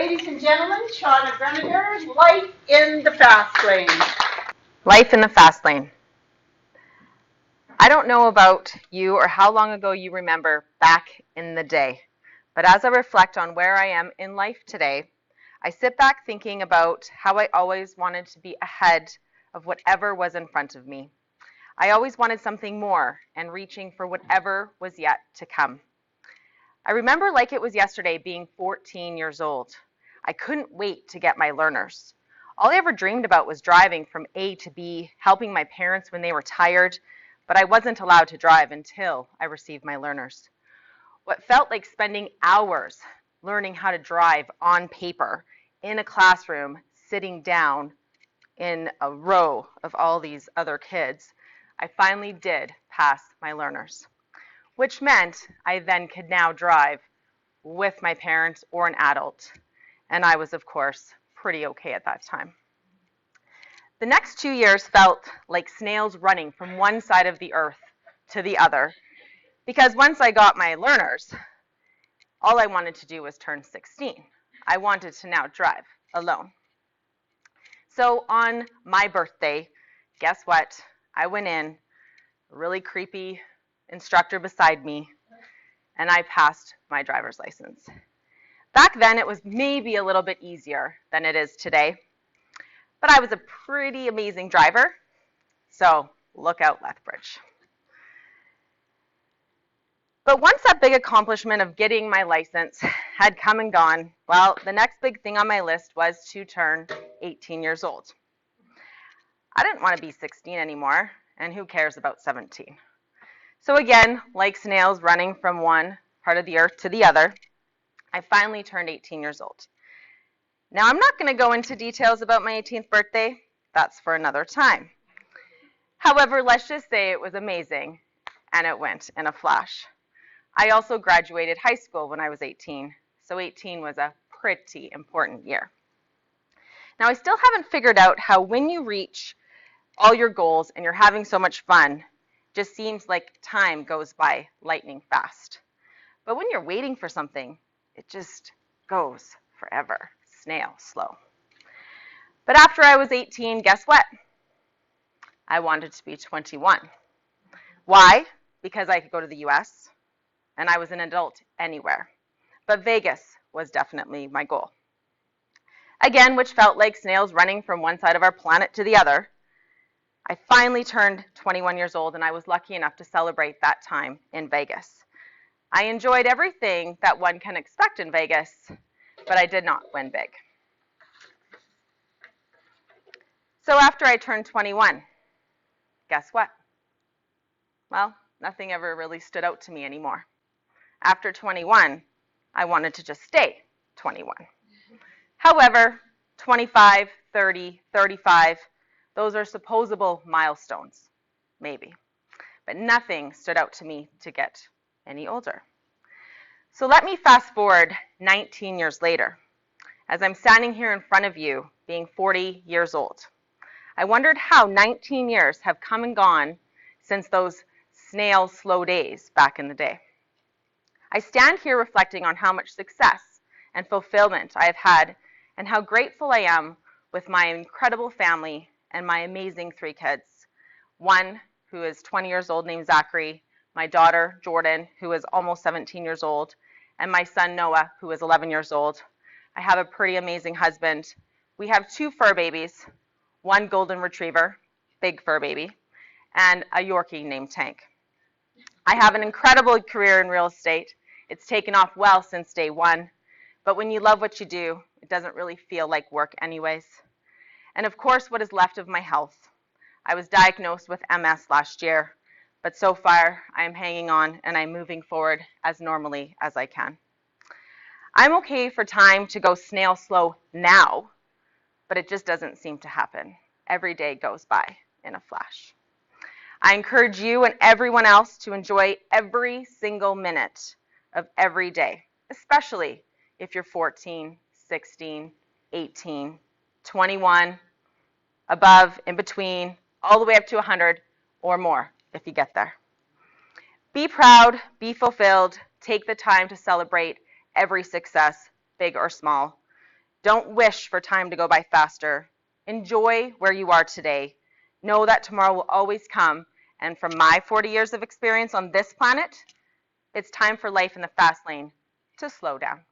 Ladies and gentlemen, Shauna Grunninger, Life in the Fast Lane. Life in the fast lane. I don't know about you or how long ago you remember back in the day, but as I reflect on where I am in life today, I sit back thinking about how I always wanted to be ahead of whatever was in front of me. I always wanted something more and reaching for whatever was yet to come. I remember like it was yesterday being 14 years old. I couldn't wait to get my learners. All I ever dreamed about was driving from A to B, helping my parents when they were tired, but I wasn't allowed to drive until I received my learners. What felt like spending hours learning how to drive on paper in a classroom, sitting down in a row of all these other kids, I finally did pass my learners, which meant I then could now drive with my parents or an adult. And I was, of course, pretty okay at that time. The next 2 years felt like snails running from one side of the earth to the other, because once I got my learners, all I wanted to do was turn 16. I wanted to now drive alone. So on my birthday, guess what? I went in, a really creepy instructor beside me, and I passed my driver's license. Back then, it was maybe a little bit easier than it is today, but I was a pretty amazing driver, so look out, Lethbridge. But once that big accomplishment of getting my license had come and gone, well, the next big thing on my list was to turn 18 years old. I didn't want to be 16 anymore, and who cares about 17? So again, like snails running from one part of the earth to the other, I finally turned 18 years old. Now, I'm not going to go into details about my 18th birthday. That's for another time. However, let's just say it was amazing, and it went in a flash. I also graduated high school when I was 18, so 18 was a pretty important year. Now, I still haven't figured out how when you reach all your goals and you're having so much fun, just seems like time goes by lightning fast. But when you're waiting for something, it just goes forever, snail slow. But after I was 18, guess what? I wanted to be 21. Why? Because I could go to the US, and I was an adult anywhere. But Vegas was definitely my goal. Again, which felt like snails running from one side of our planet to the other, I finally turned 21 years old, and I was lucky enough to celebrate that time in Vegas. I enjoyed everything that one can expect in Vegas, but I did not win big. So after I turned 21, guess what? Well, nothing ever really stood out to me anymore. After 21, I wanted to just stay 21. However, 25, 30, 35, those are supposable milestones, maybe. But nothing stood out to me to get any older. So let me fast forward 19 years later, as I'm standing here in front of you, being 40 years old. I wondered how 19 years have come and gone since those snail slow days back in the day. I stand here reflecting on how much success and fulfillment I have had and how grateful I am with my incredible family and my amazing 3 kids. One who is 20 years old named Zachary, my daughter Jordan, who is almost 17 years old, and my son Noah, who is 11 years old. I have a pretty amazing husband. We have 2 fur babies, 1 golden retriever, big fur baby, and a Yorkie named Tank. I have an incredible career in real estate. It's taken off well since day one, but when you love what you do, it doesn't really feel like work anyways. And of course, what is left of my health. I was diagnosed with MS last year, but so far I am hanging on and I'm moving forward as normally as I can. I'm okay for time to go snail slow now, but it just doesn't seem to happen. Every day goes by in a flash. I encourage you and everyone else to enjoy every single minute of every day, especially if you're 14, 16, 18, 21, above, in between, all the way up to 100 or more if you get there. Be proud, be fulfilled, take the time to celebrate every success, big or small. Don't wish for time to go by faster. Enjoy where you are today. Know that tomorrow will always come. And from my 40 years of experience on this planet, it's time for life in the fast lane to slow down.